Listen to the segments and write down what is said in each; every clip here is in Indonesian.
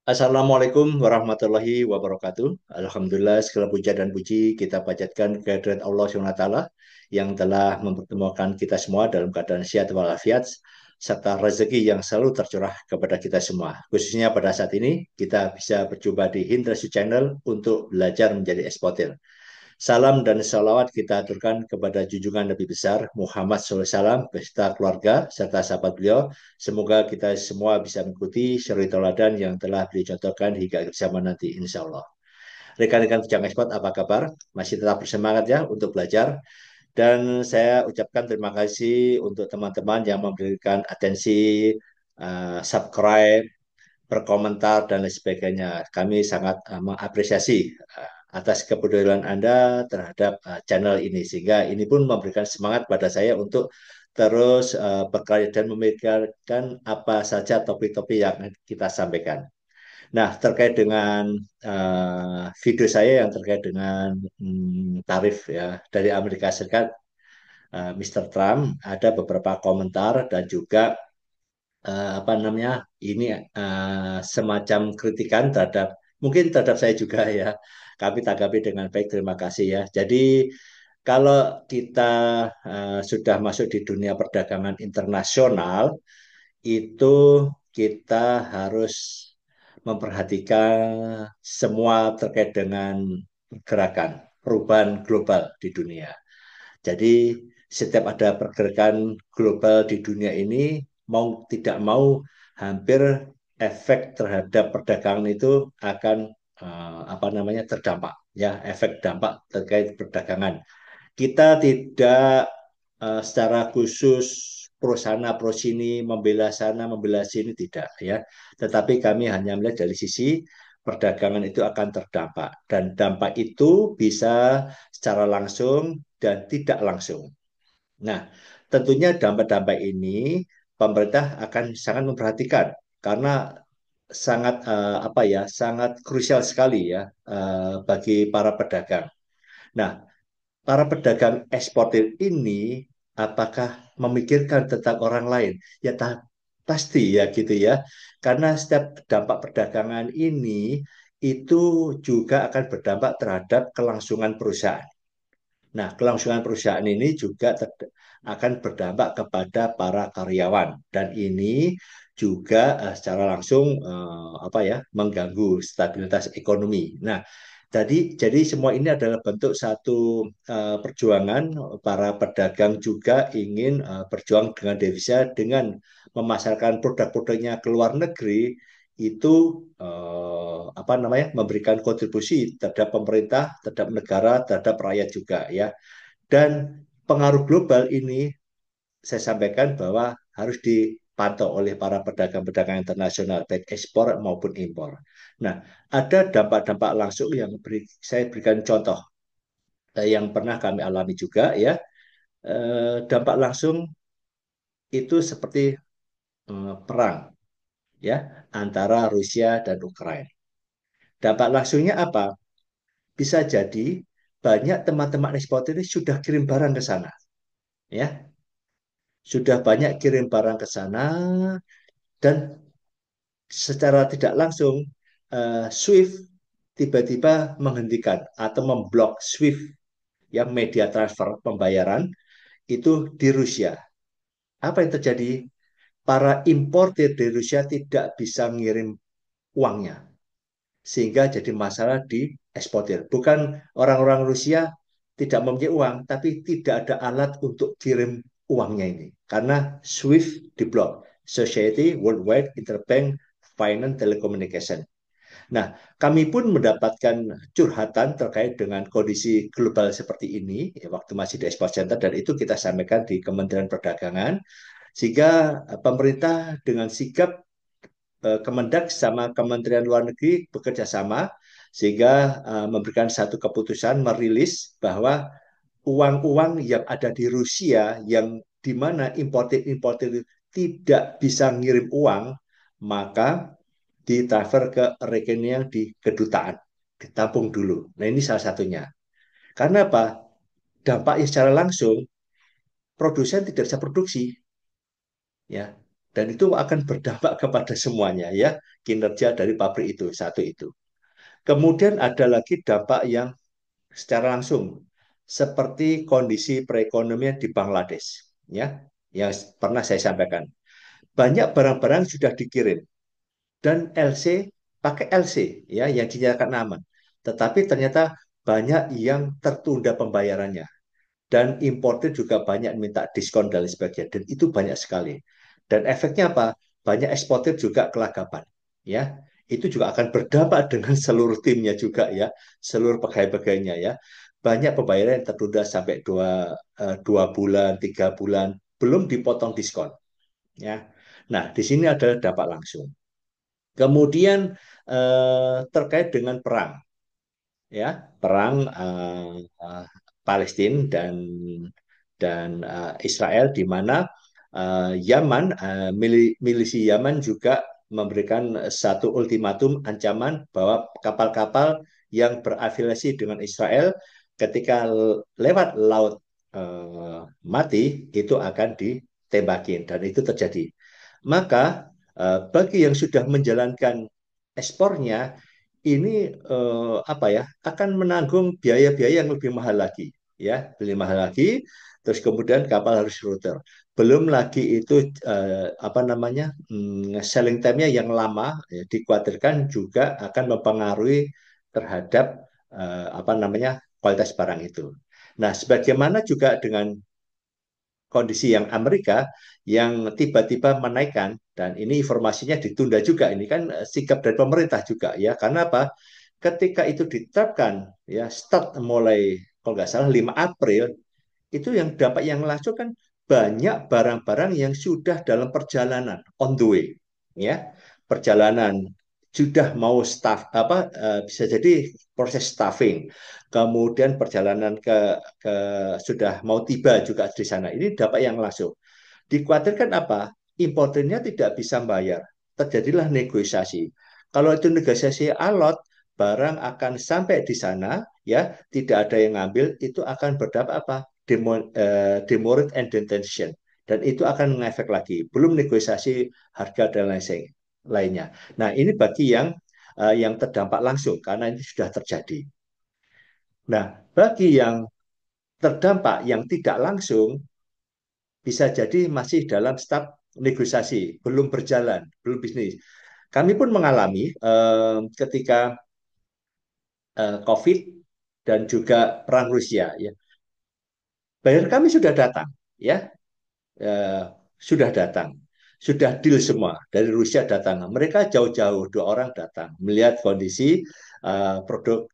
Assalamualaikum warahmatullahi wabarakatuh. Alhamdulillah segala puja dan puji kita panjatkan kehadirat Allah SWT yang telah mempertemukan kita semua dalam keadaan sehat walafiat serta rezeki yang selalu tercurah kepada kita semua. Khususnya pada saat ini kita bisa berjumpa di Hindrasu Channel untuk belajar menjadi eksportir. Salam dan salawat kita aturkan kepada junjungan Nabi besar Muhammad SAW beserta keluarga serta sahabat beliau. Semoga kita semua bisa mengikuti suri teladan yang telah beliau contohkan hingga akhir zaman nanti, insya Allah. Rekan-rekan Tujang Ekspor, apa kabar? Masih tetap bersemangat ya untuk belajar. Dan saya ucapkan terima kasih untuk teman-teman yang memberikan atensi, subscribe, berkomentar dan lain sebagainya. Kami sangat mengapresiasi atas kepedulian Anda terhadap channel ini sehingga ini pun memberikan semangat pada saya untuk terus berkarya dan memikirkan apa saja topik-topik yang kita sampaikan. Nah, terkait dengan video saya yang terkait dengan tarif ya dari Amerika Serikat, Mr. Trump ada beberapa komentar dan juga apa namanya ini semacam kritikan terhadap mungkin terhadap saya juga ya. Kami tanggapi dengan baik, terima kasih ya. Jadi kalau kita sudah masuk di dunia perdagangan internasional itu kita harus memperhatikan semua terkait dengan gerakan perubahan global di dunia. Jadi setiap ada pergerakan global di dunia ini, mau tidak mau hampir efek terhadap perdagangan itu akan apa namanya terdampak ya efek dampak terkait perdagangan. Kita tidak secara khusus pro sana pro sini membela sana membela sini tidak ya, tetapi kami hanya melihat dari sisi perdagangan itu akan terdampak dan dampak itu bisa secara langsung dan tidak langsung. Nah, tentunya dampak-dampak ini pemerintah akan sangat memperhatikan karena sangat apa ya, sangat krusial sekali ya bagi para pedagang. Nah, para pedagang eksportir ini apakah memikirkan tentang orang lain? Ya pasti ya gitu ya. Karena setiap dampak perdagangan ini itu juga akan berdampak terhadap kelangsungan perusahaan. Nah, kelangsungan perusahaan ini juga akan berdampak kepada para karyawan dan ini juga secara langsung apa ya mengganggu stabilitas ekonomi. Nah, jadi semua ini adalah bentuk satu perjuangan para pedagang juga ingin berjuang dengan devisa dengan memasarkan produk-produknya ke luar negeri itu apa namanya memberikan kontribusi terhadap pemerintah, terhadap negara, terhadap rakyat juga ya. Dan pengaruh global ini saya sampaikan bahwa harus dipantau oleh para pedagang-pedagang internasional baik ekspor maupun impor. Nah, ada dampak-dampak langsung yang saya berikan contoh yang pernah kami alami juga ya. Dampak langsung itu seperti perang ya antara Rusia dan Ukraina. Dampak langsungnya apa? Bisa jadi banyak teman-teman eksportir ini sudah kirim barang ke sana, ya, sudah banyak kirim barang ke sana dan secara tidak langsung SWIFT tiba-tiba menghentikan atau memblok SWIFT yang media transfer pembayaran itu di Rusia. Apa yang terjadi? Para importir di Rusia tidak bisa ngirim uangnya sehingga jadi masalah di eksportir. Bukan orang-orang Rusia tidak mempunyai uang, tapi tidak ada alat untuk kirim uangnya ini. Karena SWIFT diblok, Society Worldwide Interbank Finance Telecommunication. Nah, kami pun mendapatkan curhatan terkait dengan kondisi global seperti ini ya, waktu masih di Export Center dan itu kita sampaikan di Kementerian Perdagangan sehingga pemerintah dengan sigap Kemendak sama Kementerian Luar Negeri bekerja sama sehingga memberikan satu keputusan merilis bahwa uang-uang yang ada di Rusia yang di mana importer-importer tidak bisa ngirim uang maka ditransfer ke rekening yang di kedutaan, ditampung dulu. Nah ini salah satunya. Karena apa? Dampaknya secara langsung produsen tidak bisa produksi, ya dan itu akan berdampak kepada semuanya ya, kinerja dari pabrik itu satu itu. Kemudian ada lagi dampak yang secara langsung seperti kondisi perekonomian di Bangladesh ya, yang pernah saya sampaikan. Banyak barang-barang sudah dikirim dan LC pakai LC ya yang dinyatakan aman. Tetapi ternyata banyak yang tertunda pembayarannya dan importer juga banyak minta diskon dan lain sebagainya dan itu banyak sekali. Dan efeknya apa? Banyak eksportir juga kelagapan ya. Itu juga akan berdampak dengan seluruh timnya juga ya, seluruh pegawai-pegawainya ya. Banyak pembayaran yang tertunda sampai 2 bulan, 3 bulan, belum dipotong diskon ya. Nah, di sini ada dampak langsung. Kemudian terkait dengan perang, ya perang Palestina dan Israel, di mana Yaman, milisi Yaman juga memberikan satu ultimatum ancaman bahwa kapal-kapal yang berafiliasi dengan Israel ketika lewat laut mati itu akan ditembakin dan itu terjadi. Maka bagi yang sudah menjalankan ekspornya ini apa ya, akan menanggung biaya-biaya yang lebih mahal lagi ya, lebih mahal lagi, terus kemudian kapal harus rute, belum lagi itu apa namanya, selling time-nya yang lama ya, dikhawatirkan juga akan mempengaruhi terhadap apa namanya, kualitas barang itu. Nah, sebagaimana juga dengan kondisi yang Amerika yang tiba-tiba menaikkan, dan ini informasinya ditunda juga, ini kan sikap dari pemerintah juga ya, karena apa, ketika itu diterapkan ya, start mulai kalau nggak salah 5 April, itu yang dapat yang langsung kan banyak barang-barang yang sudah dalam perjalanan on the way ya, perjalanan sudah mau staff apa, bisa jadi proses staffing, kemudian perjalanan ke sudah mau tiba juga di sana, ini dapat yang langsung. Dikhawatirkan apa, importernya tidak bisa bayar, terjadilah negosiasi. Kalau itu negosiasi alot, barang akan sampai di sana ya, tidak ada yang ngambil, itu akan berdampak apa, demurrage and detention, dan itu akan mengefek lagi, belum negosiasi harga dan lainnya. Nah, ini bagi yang terdampak langsung karena ini sudah terjadi. Nah, bagi yang terdampak yang tidak langsung, bisa jadi masih dalam staf negosiasi, belum berjalan, belum bisnis. Kami pun mengalami ketika COVID dan juga perang Rusia, ya, bayar kami sudah datang, ya, eh, sudah datang, sudah deal semua dari Rusia datang. Mereka jauh-jauh 2 orang datang melihat kondisi produk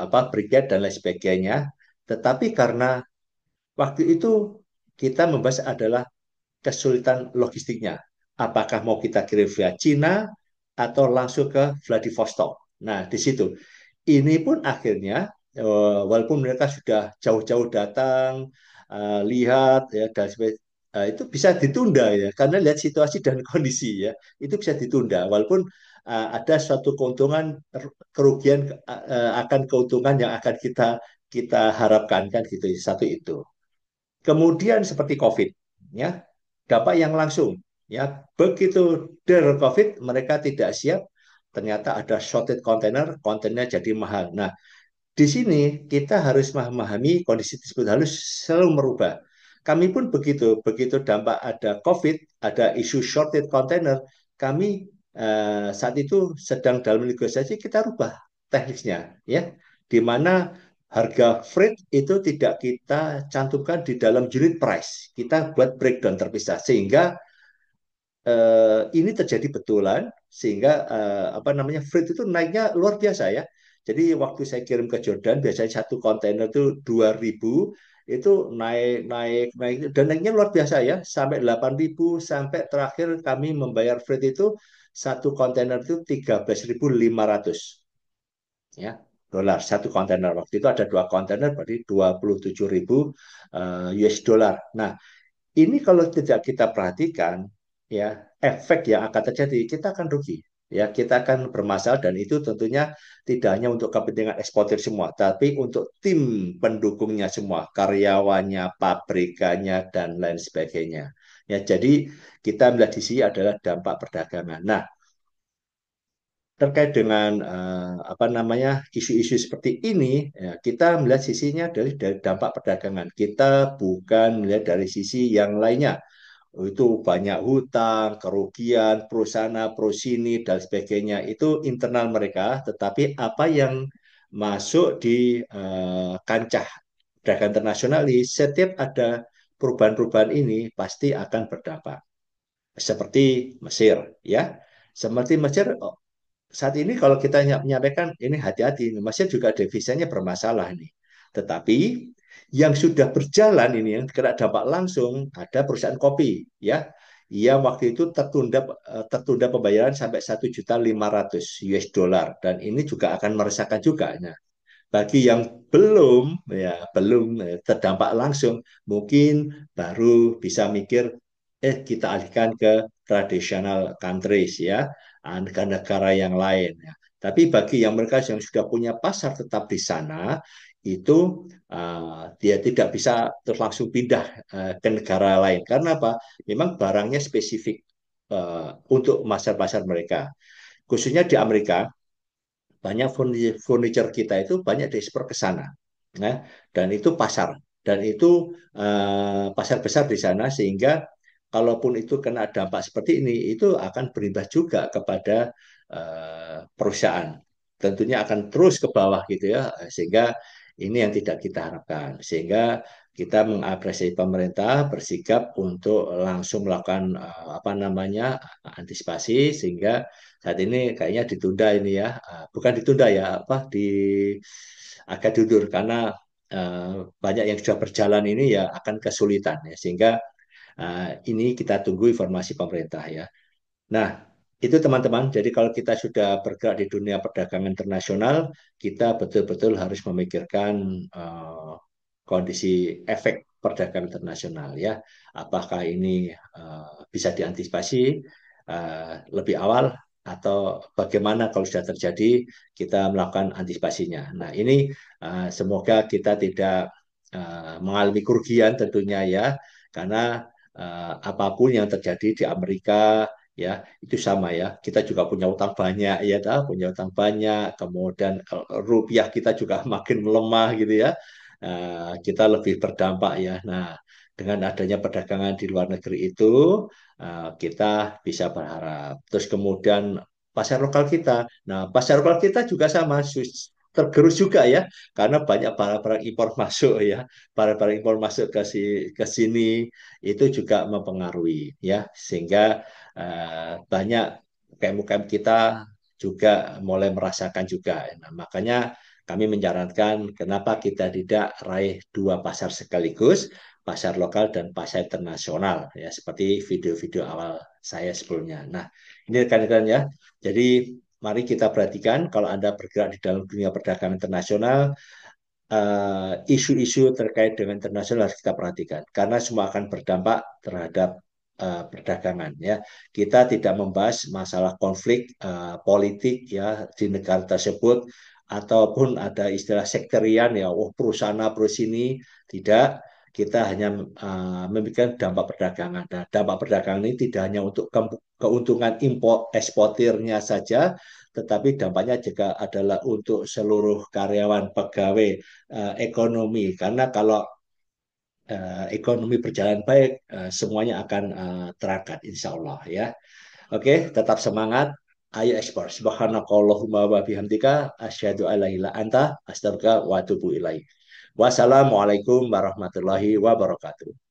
apa briket dan lain sebagainya. Tetapi karena waktu itu kita membahas adalah kesulitan logistiknya. Apakah mau kita kirim via Cina atau langsung ke Vladivostok. Nah, di situ. Ini pun akhirnya, walaupun mereka sudah jauh-jauh datang, lihat ya, dan itu bisa ditunda ya, karena lihat situasi dan kondisi ya, itu bisa ditunda. Walaupun ada suatu keuntungan, kerugian akan keuntungan yang akan kita kita harapkan kan gitu. Satu itu. Kemudian seperti COVID, ya, dampak yang langsung, ya, begitu der COVID mereka tidak siap, ternyata ada shortage kontainer, kontainer jadi mahal. Nah, di sini kita harus memahami kondisi tersebut, harus selalu merubah. Kami pun begitu, begitu dampak ada COVID, ada isu shortage kontainer, kami saat itu sedang dalam negosiasi, kita rubah teknisnya, ya, di mana harga freight itu tidak kita cantumkan di dalam unit price, kita buat breakdown terpisah, sehingga ini terjadi betulan, sehingga apa namanya, freight itu naiknya luar biasa ya. Jadi waktu saya kirim ke Jordan biasanya satu kontainer itu 2.000, itu naik naik naik dan naiknya luar biasa ya, sampai 8.000, sampai terakhir kami membayar freight itu satu kontainer itu 13.500 ya, dolar satu kontainer. Waktu itu ada 2 kontainer berarti 27.000 US dollar. Nah, ini kalau tidak kita perhatikan, ya, efek yang akan terjadi, kita akan rugi. Ya, kita akan bermasalah, dan itu tentunya tidak hanya untuk kepentingan eksportir semua, tapi untuk tim pendukungnya semua, karyawannya, pabrikannya, dan lain sebagainya. Ya, jadi kita melihat di sini adalah dampak perdagangan. Nah, terkait dengan apa namanya isu-isu seperti ini, ya, kita melihat sisinya dari dampak perdagangan. Kita bukan melihat dari sisi yang lainnya. Itu banyak hutang, kerugian, pro sana, pro sini, dan sebagainya. Itu internal mereka, tetapi apa yang masuk di kancah perdagangan internasional ini, setiap ada perubahan-perubahan ini pasti akan berdampak. Seperti Mesir, ya. Seperti Mesir, saat ini kalau kita menyampaikan ini hati-hati, Mesir juga devisanya bermasalah nih. Tetapi yang sudah berjalan ini yang kena dampak langsung ada perusahaan kopi, ya. Ia waktu itu tertunda pembayaran sampai 1.500.000 US dollar dan ini juga akan meresahkan juga. Nah, bagi yang belum terdampak langsung, mungkin baru bisa mikir, kita alihkan ke traditional countries ya, negara-negara yang lain. Ya. Tapi bagi yang mereka yang sudah punya pasar tetap di sana, itu dia tidak bisa terus langsung pindah ke negara lain. Karena apa? Memang barangnya spesifik untuk pasar-pasar mereka. Khususnya di Amerika, banyak furniture kita itu banyak diekspor ke sana, ya, dan itu pasar dan itu pasar besar di sana sehingga kalaupun itu kena dampak seperti ini itu akan berimbas juga kepada perusahaan, tentunya akan terus ke bawah gitu ya, sehingga ini yang tidak kita harapkan, sehingga kita mengapresiasi pemerintah bersikap untuk langsung melakukan apa namanya antisipasi sehingga saat ini kayaknya ditunda ini ya. Bukan ditunda ya, apa agak diundur karena banyak yang sudah berjalan ini ya akan kesulitan ya. Sehingga ini kita tunggu informasi pemerintah ya. Nah, itu teman-teman. Jadi kalau kita sudah bergerak di dunia perdagangan internasional, kita betul-betul harus memikirkan kondisi efek perdagangan internasional ya. Apakah ini bisa diantisipasi lebih awal atau bagaimana kalau sudah terjadi kita melakukan antisipasinya. Nah, ini semoga kita tidak mengalami kerugian tentunya ya, karena apapun yang terjadi di Amerika ya itu sama ya, kita juga punya utang banyak ya, punya utang banyak, kemudian rupiah kita juga makin melemah gitu ya. Kita lebih berdampak ya. Nah, dengan adanya perdagangan di luar negeri itu kita bisa berharap. Terus kemudian pasar lokal kita, nah pasar lokal kita juga sama tergerus juga ya, karena banyak barang-barang impor masuk ya, barang-barang impor masuk ke sini itu juga mempengaruhi ya, sehingga banyak UKM-UKM kita juga mulai merasakan juga. Nah, makanya kami menyarankan kenapa kita tidak raih dua pasar sekaligus, pasar lokal dan pasar internasional ya, seperti video-video awal saya sebelumnya. Nah, ini rekan-rekan ya. Jadi mari kita perhatikan kalau Anda bergerak di dalam dunia perdagangan internasional, isu-isu terkait dengan internasional harus kita perhatikan karena semua akan berdampak terhadap perdagangan ya. Kita tidak membahas masalah konflik politik ya di negara tersebut ataupun ada istilah sekterian ya, oh pro sana pro sini, tidak. Kita hanya memikirkan dampak perdagangan. Nah, dampak perdagangan ini tidak hanya untuk keuntungan impor eksportirnya saja, tetapi dampaknya juga adalah untuk seluruh karyawan, pegawai, ekonomi. Karena kalau ekonomi berjalan baik, semuanya akan terangkat, insya Allah ya. Oke, tetap semangat. Ayo ekspor. Subhanakallahumma wa bihamdika asyhadu an la ilaha anta astaghfiruka wa atubu ilaik. Wassalamualaikum warahmatullahi wabarakatuh.